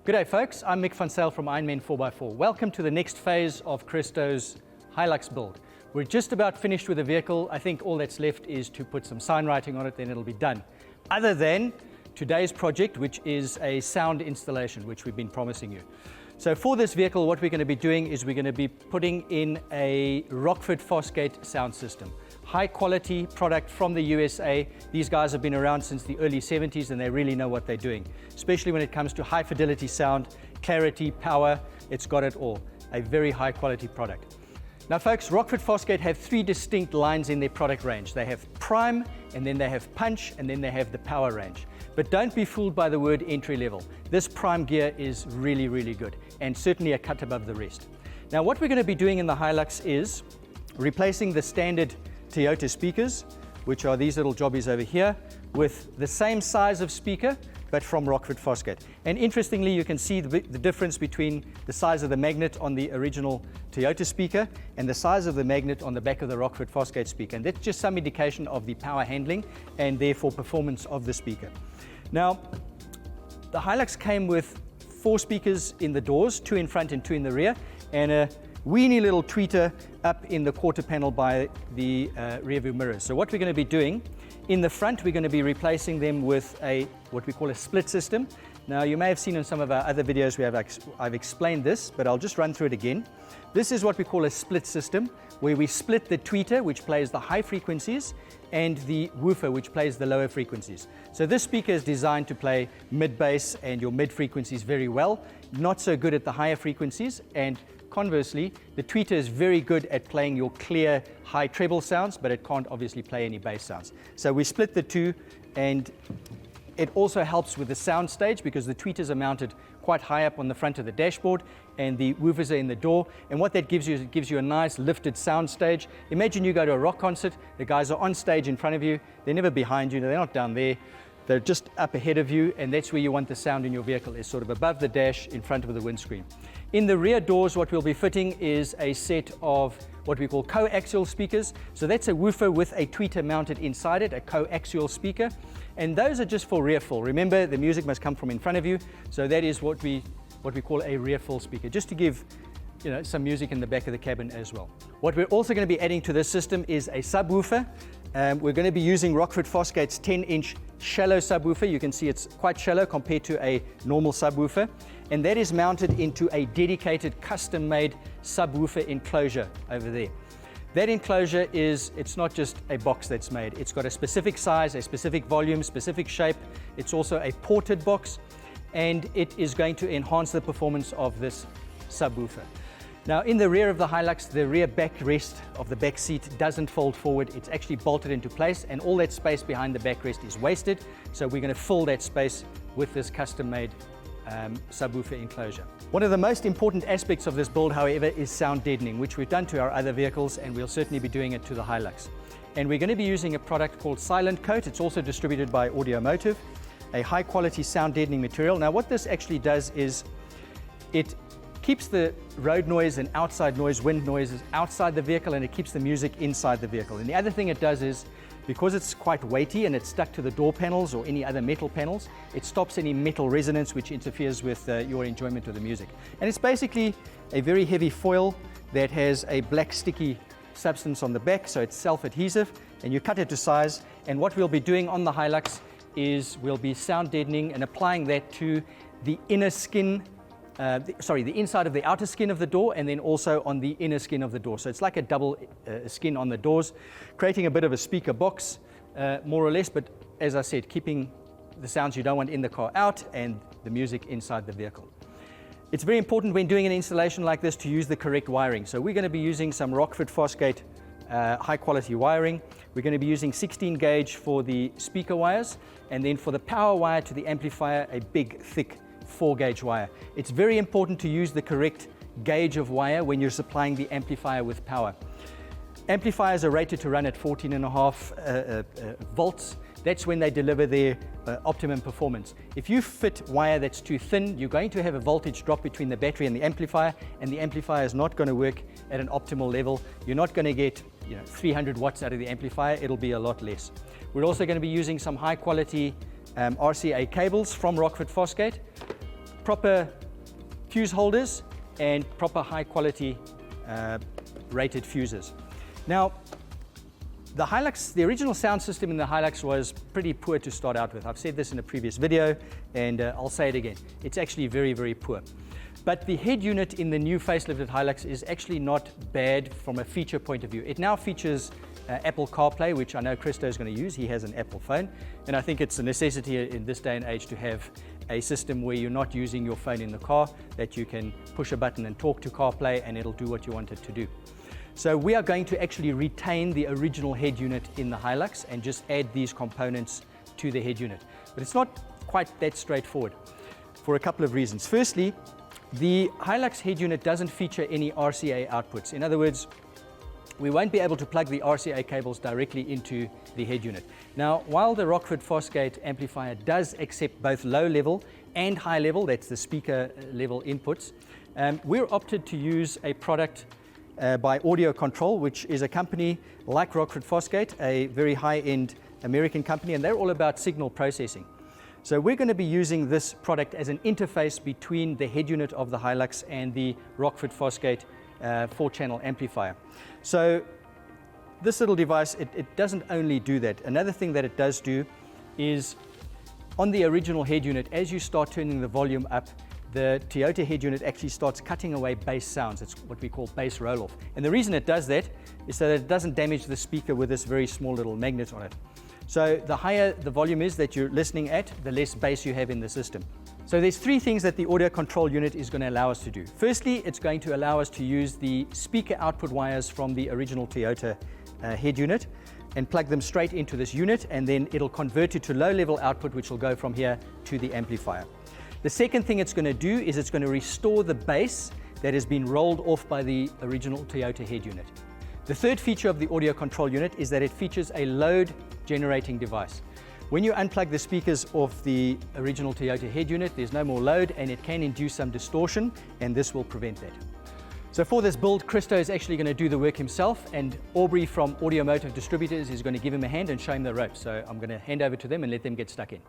G'day folks, I'm Mick van Zyl from Ironman 4x4. Welcome to the next phase of Christo's Hilux build. We're just about finished with the vehicle. I think all that's left is to put some sign writing on it, then it'll be done. Other than today's project, which is a sound installation, which we've been promising you. So for this vehicle, what we're going to be doing is we're going to be putting in a Rockford Fosgate sound system. High quality product from the USA. These guys have been around since the early 70s and they really know what they're doing, especially when it comes to high fidelity sound, clarity, power. It's got it all. A very high quality product. Now folks, Rockford Fosgate have three distinct lines in their product range. They have Prime, and then they have Punch, and then they have the Power range. But don't be fooled by the word entry level. This Prime gear is really, really good, and certainly a cut above the rest. Now what we're going to be doing in the Hilux is replacing the standard Toyota speakers, which are these little jobbies over here, with the same size of speaker, but from Rockford Fosgate. And interestingly, you can see the difference between the size of the magnet on the original Toyota speaker and the size of the magnet on the back of the Rockford Fosgate speaker. And that's just some indication of the power handling and therefore performance of the speaker. Now, the Hilux came with 4 speakers in the doors, 2 in front and 2 in the rear, and a weeny little tweeter up in the quarter panel by the rear view mirrors. So what we're going to be doing, in the front we're going to be replacing them with what we call a split system. Now you may have seen in some of our other videos I've explained this, but I'll just run through it again. This is what we call a split system, where we split the tweeter, which plays the high frequencies, and the woofer, which plays the lower frequencies. So this speaker is designed to play mid-bass and your mid-frequencies very well, not so good at the higher frequencies, and conversely, the tweeter is very good at playing your clear high treble sounds, but it can't obviously play any bass sounds. So we split the two, and it also helps with the sound stage because the tweeters are mounted quite high up on the front of the dashboard and the woofers are in the door. And what that gives you is it gives you a nice lifted sound stage. Imagine you go to a rock concert, the guys are on stage in front of you, they're never behind you, they're not down there. They're just up ahead of you, and that's where you want the sound in your vehicle, is sort of above the dash in front of the windscreen. In the rear doors, what we'll be fitting is a set of what we call coaxial speakers. So that's a woofer with a tweeter mounted inside it, a coaxial speaker. And those are just for rear full. Remember, the music must come from in front of you. So that is what we call a rear full speaker, just to give some music in the back of the cabin as well. What we're also going to be adding to this system is a subwoofer. We're going to be using Rockford Fosgate's 10-inch shallow subwoofer. You can see it's quite shallow compared to a normal subwoofer. And that is mounted into a dedicated custom-made subwoofer enclosure over there. That enclosure it's not just a box that's made. It's got a specific size, a specific volume, specific shape. It's also a ported box, and it is going to enhance the performance of this subwoofer. Now in the rear of the Hilux, the rear backrest of the back seat doesn't fold forward. It's actually bolted into place, and all that space behind the backrest is wasted. So we're going to fill that space with this custom-made subwoofer enclosure. One of the most important aspects of this build, however, is sound deadening, which we've done to our other vehicles, and we'll certainly be doing it to the Hilux. And we're going to be using a product called Silent Coat. It's also distributed by Audiomotive, a high-quality sound deadening material. Now what this actually does is it keeps the road noise and outside noise, wind noises outside the vehicle, and it keeps the music inside the vehicle. And the other thing it does is, because it's quite weighty and it's stuck to the door panels or any other metal panels, it stops any metal resonance which interferes with your enjoyment of the music. And it's basically a very heavy foil that has a black sticky substance on the back, so it's self-adhesive, and you cut it to size. And what we'll be doing on the Hilux is we'll be sound deadening and applying that to the inner skin, the inside of the outer skin of the door, and then also on the inner skin of the door. So it's like a double skin on the doors, creating a bit of a speaker box, more or less, but as I said, keeping the sounds you don't want in the car out and the music inside the vehicle. It's very important when doing an installation like this to use the correct wiring. So we're going to be using some Rockford Fosgate high quality wiring. We're going to be using 16 gauge for the speaker wires, and then for the power wire to the amplifier, a big thick 4-gauge wire. It's very important to use the correct gauge of wire when you're supplying the amplifier with power. Amplifiers are rated to run at 14.5 volts. That's when they deliver their optimum performance. If you fit wire that's too thin, you're going to have a voltage drop between the battery and the amplifier is not going to work at an optimal level. You're not going to get 300 watts out of the amplifier. It'll be a lot less. We're also going to be using some high quality RCA cables from Rockford Fosgate. proper fuse holders and proper high quality rated fuses. Now, the Hilux, the original sound system in the Hilux was pretty poor to start out with. I've said this in a previous video, and I'll say it again. It's actually very, very poor. But the head unit in the new facelifted Hilux is actually not bad from a feature point of view. It now features Apple CarPlay, which I know Christo is going to use. He has an Apple phone, and I think it's a necessity in this day and age to have a system where you're not using your phone in the car, that you can push a button and talk to CarPlay and it'll do what you want it to do. So we are going to actually retain the original head unit in the Hilux and just add these components to the head unit. But it's not quite that straightforward for a couple of reasons. Firstly, the Hilux head unit doesn't feature any RCA outputs. In other words, we won't be able to plug the RCA cables directly into the head unit. Now, while the Rockford Fosgate amplifier does accept both low level and high level, that's the speaker level inputs, we're opted to use a product by Audio Control, which is a company like Rockford Fosgate, a very high-end American company, and they're all about signal processing. So we're going to be using this product as an interface between the head unit of the Hilux and the Rockford Fosgate 4-channel amplifier. So this little device, it doesn't only do that. Another thing that it does do is on the original head unit, as you start turning the volume up, the Toyota head unit actually starts cutting away bass sounds. It's what we call bass roll-off. And the reason it does that is so that it doesn't damage the speaker with this very small little magnet on it. So the higher the volume is that you're listening at, the less bass you have in the system. So there's three things that the audio control unit is going to allow us to do. Firstly, it's going to allow us to use the speaker output wires from the original Toyota head unit and plug them straight into this unit, and then it'll convert it to low-level output, which will go from here to the amplifier. The second thing it's going to do is it's going to restore the bass that has been rolled off by the original Toyota head unit. The third feature of the audio control unit is that it features a load generating device. When you unplug the speakers off the original Toyota head unit, there's no more load and it can induce some distortion, and this will prevent that. So for this build, Christo is actually going to do the work himself, and Aubrey from Audiomotive Distributors is going to give him a hand and show him the ropes. So I'm going to hand over to them and let them get stuck in.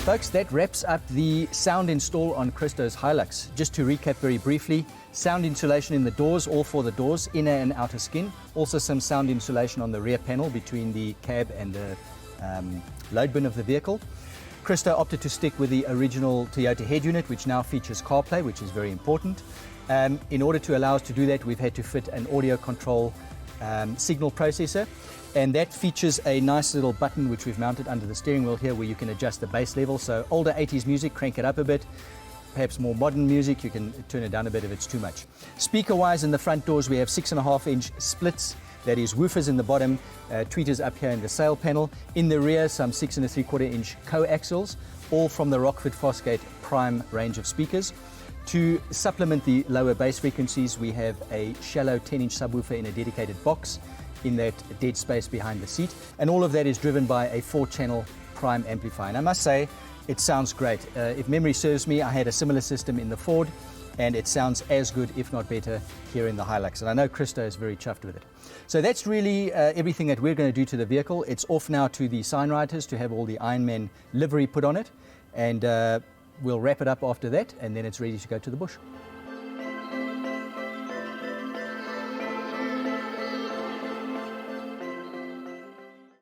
Folks, that wraps up the sound install on Christo's Hilux. Just to recap very briefly, sound insulation in the doors, all four of the doors, inner and outer skin. Also some sound insulation on the rear panel between the cab and the load bin of the vehicle. Christo opted to stick with the original Toyota head unit, which now features CarPlay, which is very important. In order to allow us to do that, we've had to fit an audio control signal processor, and that features a nice little button which we've mounted under the steering wheel here, where you can adjust the bass level. So older 80s music, crank it up a bit. Perhaps more modern music, you can turn it down a bit if it's too much. Speaker wise, in the front doors we have 6.5-inch splits, that is woofers in the bottom, tweeters up here in the sail panel. In the rear, some 6.75-inch coaxials, all from the Rockford Fosgate Prime range of speakers. To supplement the lower bass frequencies, we have a shallow 10-inch subwoofer in a dedicated box in that dead space behind the seat. And all of that is driven by a 4-channel Prime amplifier. And I must say, it sounds great. If memory serves me, I had a similar system in the Ford, and it sounds as good, if not better, here in the Hilux. And I know Christo is very chuffed with it. So that's really everything that we're going to do to the vehicle. It's off now to the sign writers to have all the Ironman livery put on it. And we'll wrap it up after that, and then it's ready to go to the bush.